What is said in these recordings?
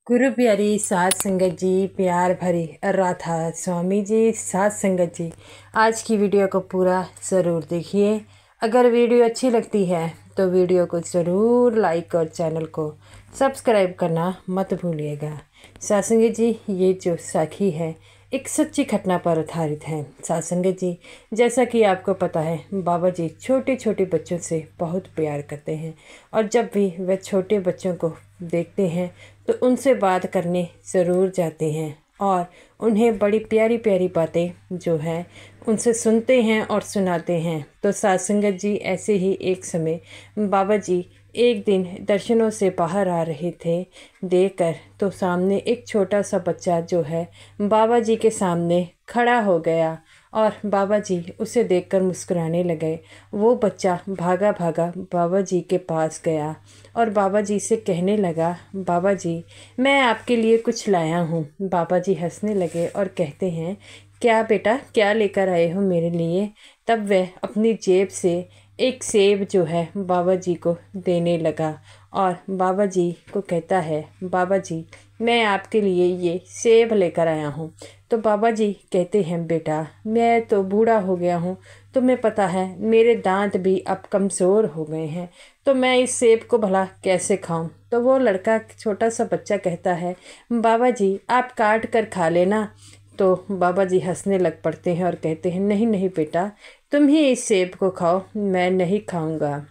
गुरु प्यारी साध संगत जी, प्यार भरी राधा स्वामी जी, साध संगत जी, आज की वीडियो को पूरा ज़रूर देखिए। अगर वीडियो अच्छी लगती है तो वीडियो को ज़रूर लाइक और चैनल को सब्सक्राइब करना मत भूलिएगा। साध संगत जी, ये जो साखी है एक सच्ची घटना पर आधारित है। साध संगत जी, जैसा कि आपको पता है, बाबा जी छोटे छोटे बच्चों से बहुत प्यार करते हैं और जब भी वह छोटे बच्चों को देखते हैं तो उनसे बात करने ज़रूर जाते हैं और उन्हें बड़ी प्यारी प्यारी बातें जो हैं उनसे सुनते हैं और सुनाते हैं। तो साध संगत जी, ऐसे ही एक समय बाबा जी एक दिन दर्शनों से बाहर आ रहे थे। देखकर तो सामने एक छोटा सा बच्चा जो है बाबा जी के सामने खड़ा हो गया और बाबा जी उसे देखकर मुस्कुराने लगे। वो बच्चा भागा भागा बाबा जी के पास गया और बाबा जी से कहने लगा, बाबा जी मैं आपके लिए कुछ लाया हूँ। बाबा जी हंसने लगे और कहते हैं, क्या बेटा, क्या लेकर आए हो मेरे लिए? तब वह अपनी जेब से एक सेब जो है बाबा जी को देने लगा और बाबा जी को कहता है, बाबा जी मैं आपके लिए ये सेब लेकर आया हूँ। तो बाबा जी कहते हैं, बेटा मैं तो बूढ़ा हो गया हूँ, तुम्हें पता है मेरे दांत भी अब कमज़ोर हो गए हैं, तो मैं इस सेब को भला कैसे खाऊं? तो वो लड़का, छोटा सा बच्चा कहता है, बाबा जी आप काट कर खा लेना। तो बाबा जी हंसने लग पड़ते हैं और कहते हैं, नहीं नहीं बेटा, तुम ही इस सेब को खाओ, मैं नहीं खाऊंगा।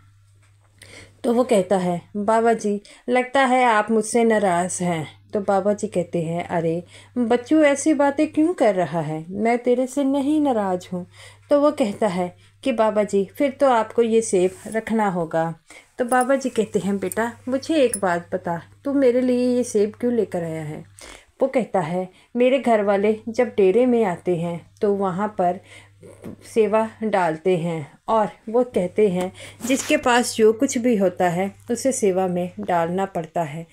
तो वो कहता है, बाबा जी लगता है आप मुझसे नाराज़ हैं। तो बाबा जी कहते हैं, अरे बच्चू ऐसी बातें क्यों कर रहा है, मैं तेरे से नहीं नाराज़ हूँ। तो वो कहता है कि बाबा जी फिर तो आपको ये सेब रखना होगा। तो बाबा जी कहते हैं, बेटा मुझे एक बात बता, तू मेरे लिए ये सेब क्यों लेकर आया है? वो कहता है, मेरे घर वाले जब डेरे में आते हैं तो वहाँ पर सेवा डालते हैं और वो कहते हैं जिसके पास जो कुछ भी होता है उसे सेवा में डालना पड़ता है,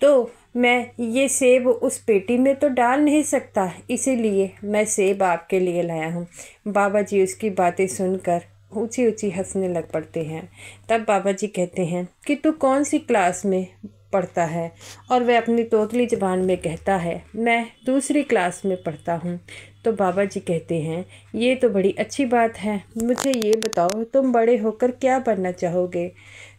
तो मैं ये सेब उस पेटी में तो डाल नहीं सकता, इसीलिए मैं सेब आपके लिए लाया हूँ। बाबा जी उसकी बातें सुनकर ऊंची ऊंची हंसने लग पड़ते हैं। तब बाबा जी कहते हैं कि तू कौन सी क्लास में पढ़ता है? और वह अपनी तोतली ज़बान में कहता है, मैं दूसरी क्लास में पढ़ता हूँ। तो बाबा जी कहते हैं, ये तो बड़ी अच्छी बात है, मुझे ये बताओ तुम बड़े होकर क्या बनना चाहोगे?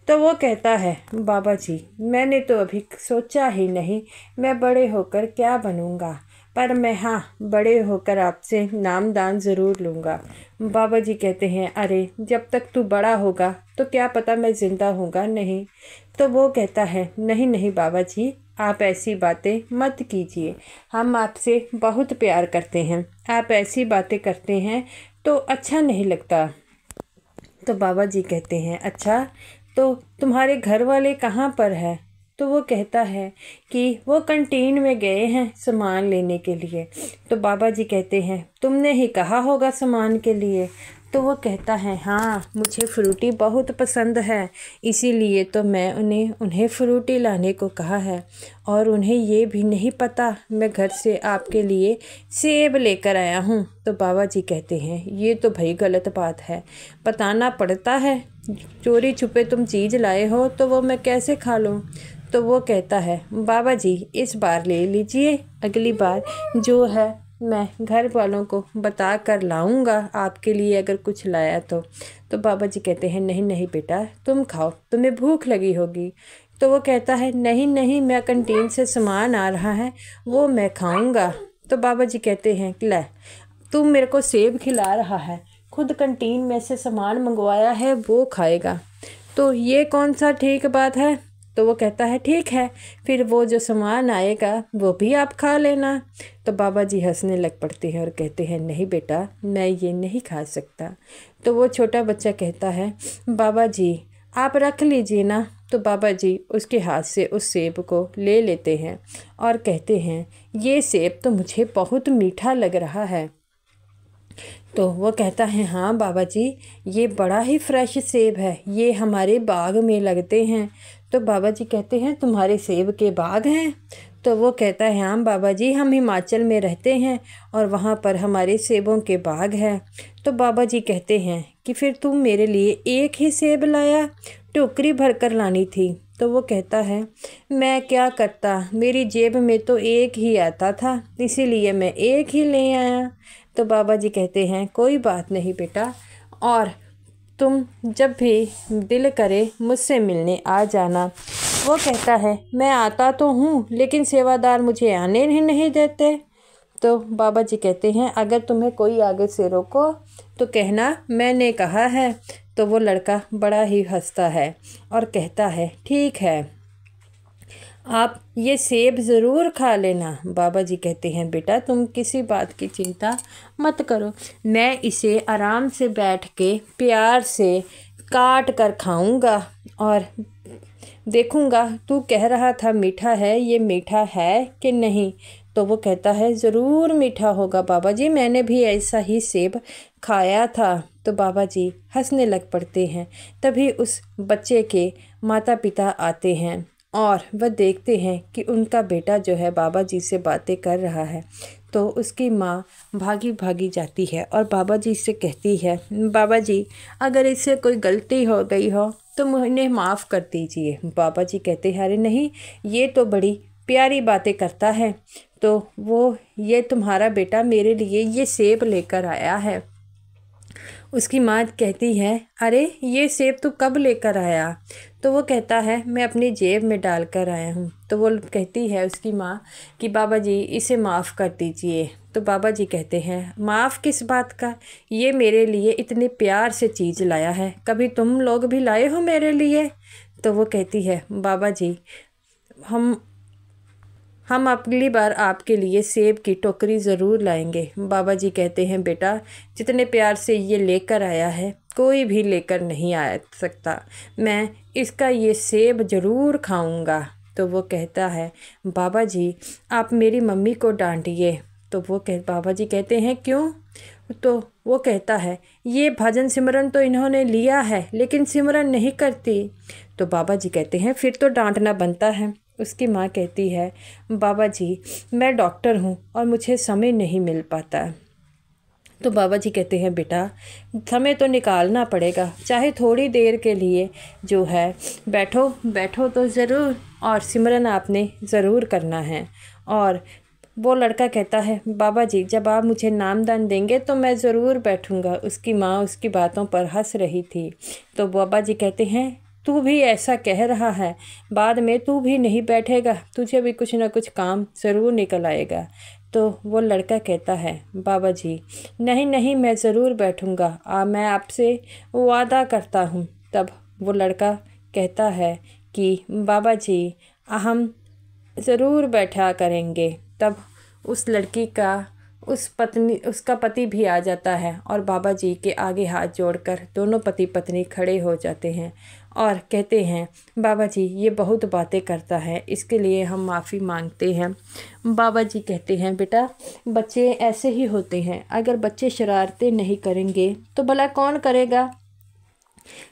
तो वो कहता है, बाबा जी मैंने तो अभी सोचा ही नहीं मैं बड़े होकर क्या बनूंगा, पर मैं हाँ बड़े होकर आपसे नामदान ज़रूर लूँगा। बाबा जी कहते हैं, अरे जब तक तू बड़ा होगा तो क्या पता मैं ज़िंदा होऊंगा नहीं। तो वो कहता है, नहीं नहीं बाबा जी आप ऐसी बातें मत कीजिए, हम आपसे बहुत प्यार करते हैं, आप ऐसी बातें करते हैं तो अच्छा नहीं लगता। तो बाबा जी कहते हैं, अच्छा तो तुम्हारे घर वाले कहाँ पर है? तो वो कहता है कि वो कैंटीन में गए हैं सामान लेने के लिए। तो बाबा जी कहते हैं, तुमने ही कहा होगा सामान के लिए। तो वो कहता है, हाँ मुझे फ्रूटी बहुत पसंद है, इसीलिए तो मैं उन्हें फ्रूटी लाने को कहा है, और उन्हें ये भी नहीं पता मैं घर से आपके लिए सेब लेकर आया हूँ। तो बाबा जी कहते हैं, ये तो भाई गलत बात है, बताना पड़ता है, चोरी छुपे तुम चीज़ लाए हो तो वो मैं कैसे खा लूँ? तो वो कहता है, बाबा जी इस बार ले लीजिए, अगली बार जो है मैं घर वालों को बता कर लाऊंगा आपके लिए अगर कुछ लाया तो। तो बाबा जी कहते हैं, नहीं नहीं बेटा तुम खाओ, तुम्हें भूख लगी होगी। तो वो कहता है, नहीं नहीं मैं कैंटीन से सामान आ रहा है वो मैं खाऊंगा। तो बाबा जी कहते हैं, ले तुम मेरे को सेब खिला रहा है, खुद कैंटीन में से सामान मंगवाया है वो खाएगा, तो ये कौन सा ठीक बात है? तो वो कहता है, ठीक है फिर वो जो सामान आएगा वो भी आप खा लेना। तो बाबा जी हंसने लग पड़ते हैं और कहते हैं, नहीं बेटा मैं ये नहीं खा सकता। तो वो छोटा बच्चा कहता है, बाबा जी आप रख लीजिए ना। तो बाबा जी उसके हाथ से उस सेब को ले लेते हैं और कहते हैं, ये सेब तो मुझे बहुत मीठा लग रहा है। तो वो कहता है, हाँ बाबा जी ये बड़ा ही फ्रेश सेब है, ये हमारे बाग में लगते हैं। तो बाबा जी कहते हैं, तुम्हारे सेब के बाग हैं? तो वो कहता है, हाँ बाबा जी हम हिमाचल में रहते हैं और वहाँ पर हमारे सेबों के बाग हैं। तो बाबा जी कहते हैं कि फिर तुम मेरे लिए एक ही सेब लाया, टोकरी भर कर लानी थी। तो वो कहता है मैं क्या करता, मेरी जेब में तो एक ही आता था, इसीलिए मैं एक ही ले आया। तो बाबा जी कहते हैं कोई बात नहीं बेटा, और तुम जब भी दिल करे मुझसे मिलने आ जाना। वो कहता है मैं आता तो हूँ लेकिन सेवादार मुझे आने ही नहीं देते। तो बाबा जी कहते हैं अगर तुम्हें कोई आगे से रोको तो कहना मैंने कहा है। तो वो लड़का बड़ा ही हंसता है और कहता है ठीक है, आप ये सेब ज़रूर खा लेना। बाबा जी कहते हैं बेटा तुम किसी बात की चिंता मत करो, मैं इसे आराम से बैठ के प्यार से काट कर खाऊंगा और देखूंगा तू कह रहा था मीठा है, ये मीठा है कि नहीं। तो वो कहता है ज़रूर मीठा होगा बाबा जी, मैंने भी ऐसा ही सेब खाया था। तो बाबा जी हंसने लग पड़ते हैं। तभी उस बच्चे के माता पिता आते हैं और वह देखते हैं कि उनका बेटा जो है बाबा जी से बातें कर रहा है। तो उसकी माँ भागी भागी जाती है और बाबा जी से कहती है बाबा जी अगर इससे कोई गलती हो गई हो तो मुझे माफ़ कर दीजिए। बाबा जी कहते हैं अरे नहीं, ये तो बड़ी प्यारी बातें करता है। तो वो ये तुम्हारा बेटा मेरे लिए ये सेब लेकर आया है। उसकी माँ कहती है अरे ये सेब तू कब लेकर आया। तो वो कहता है मैं अपनी जेब में डाल कर आया हूँ। तो वो कहती है उसकी माँ कि बाबा जी इसे माफ़ कर दीजिए। तो बाबा जी कहते हैं माफ़ किस बात का, ये मेरे लिए इतने प्यार से चीज़ लाया है, कभी तुम लोग भी लाए हो मेरे लिए। तो वो कहती है बाबा जी हम अगली बार आपके लिए सेब की टोकरी ज़रूर लाएंगे। बाबा जी कहते हैं बेटा जितने प्यार से ये लेकर आया है कोई भी लेकर नहीं आ सकता, मैं इसका ये सेब ज़रूर खाऊंगा। तो वो कहता है बाबा जी आप मेरी मम्मी को डांटिए। तो वो बाबा जी कहते हैं क्यों। तो वो कहता है ये भजन सिमरन तो इन्होंने लिया है लेकिन सिमरन नहीं करती। तो बाबा जी कहते हैं फिर तो डांटना बनता है। उसकी माँ कहती है बाबा जी मैं डॉक्टर हूँ और मुझे समय नहीं मिल पाता। तो बाबा जी कहते हैं बेटा समय तो निकालना पड़ेगा, चाहे थोड़ी देर के लिए जो है बैठो बैठो तो ज़रूर, और सिमरन आपने ज़रूर करना है। और वो लड़का कहता है बाबा जी जब आप मुझे नामदान देंगे तो मैं ज़रूर बैठूंगा। उसकी माँ उसकी बातों पर हंस रही थी। तो बाबा जी कहते हैं तू भी ऐसा कह रहा है, बाद में तू भी नहीं बैठेगा, तुझे भी कुछ ना कुछ काम ज़रूर निकल आएगा। तो वो लड़का कहता है बाबा जी नहीं नहीं मैं ज़रूर बैठूंगा, मैं आपसे वादा करता हूँ। तब वो लड़का कहता है कि बाबा जी हम ज़रूर बैठा करेंगे। तब उस लड़की का उसका पति भी आ जाता है और बाबा जी के आगे हाथ जोड़कर दोनों पति पत्नी खड़े हो जाते हैं और कहते हैं बाबा जी ये बहुत बातें करता है, इसके लिए हम माफ़ी मांगते हैं। बाबा जी कहते हैं बेटा बच्चे ऐसे ही होते हैं, अगर बच्चे शरारतें नहीं करेंगे तो भला कौन करेगा।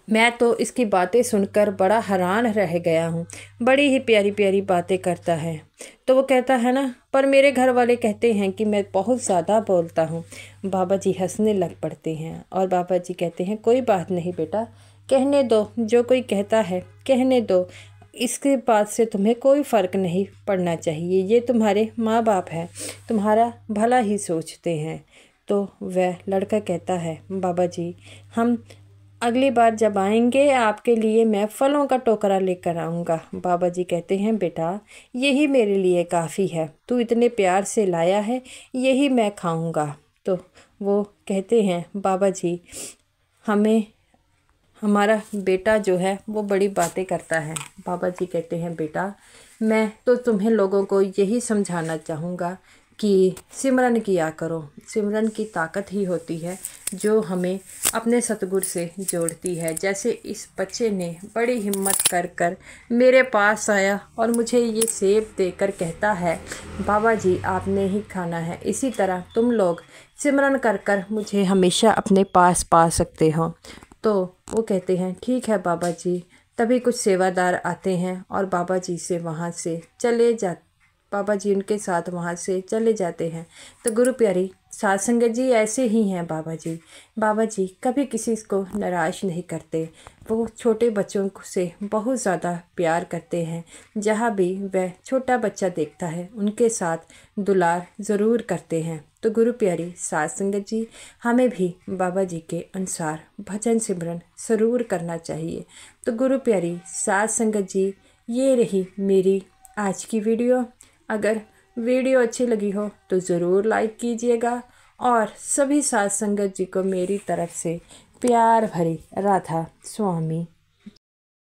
मैं तो इसकी बातें सुनकर बड़ा हैरान रह गया हूँ, बड़ी ही प्यारी प्यारी बातें करता है। तो वो कहता है ना पर मेरे घर वाले कहते हैं कि मैं बहुत ज़्यादा बोलता हूँ। बाबा जी हंसने लग पड़ते हैं और बाबा जी कहते हैं कोई बात नहीं बेटा, कहने दो, जो कोई कहता है कहने दो, इसके बात से तुम्हें कोई फ़र्क नहीं पड़ना चाहिए, ये तुम्हारे माँ बाप हैं, तुम्हारा भला ही सोचते हैं। तो वह लड़का कहता है बाबा जी हम अगली बार जब आएंगे आपके लिए मैं फलों का टोकरा लेकर आऊँगा। बाबा जी कहते हैं बेटा यही मेरे लिए काफ़ी है, तू इतने प्यार से लाया है, यही मैं खाऊँगा। तो वो कहते हैं बाबा जी हमें हमारा बेटा जो है वो बड़ी बातें करता है। बाबा जी कहते हैं बेटा मैं तो तुम्हें लोगों को यही समझाना चाहूँगा कि सिमरन किया करो, सिमरन की ताकत ही होती है जो हमें अपने सतगुरु से जोड़ती है। जैसे इस बच्चे ने बड़ी हिम्मत कर कर मेरे पास आया और मुझे ये सेब देकर कहता है बाबा जी आपने ही खाना है, इसी तरह तुम लोग सिमरन कर कर मुझे हमेशा अपने पास पा सकते हो। तो वो कहते हैं ठीक है बाबा जी। तभी कुछ सेवादार आते हैं और बाबा जी से बाबा जी उनके साथ वहाँ से चले जाते हैं। तो गुरु प्यारी साध संगत जी ऐसे ही हैं बाबा जी। बाबा जी कभी किसी को नाराज़ नहीं करते। वो छोटे बच्चों से बहुत ज़्यादा प्यार करते हैं। जहाँ भी वह छोटा बच्चा देखता है उनके साथ दुलार ज़रूर करते हैं। तो गुरु प्यारी साध संगत जी, हमें भी बाबा जी के अनुसार भजन सिमरन ज़रूर करना चाहिए। तो गुरु प्यारी साध संगत जी, ये रही मेरी आज की वीडियो। अगर वीडियो अच्छी लगी हो तो ज़रूर लाइक कीजिएगा और सभी साध संगत जी को मेरी तरफ से प्यार भरी राधा स्वामी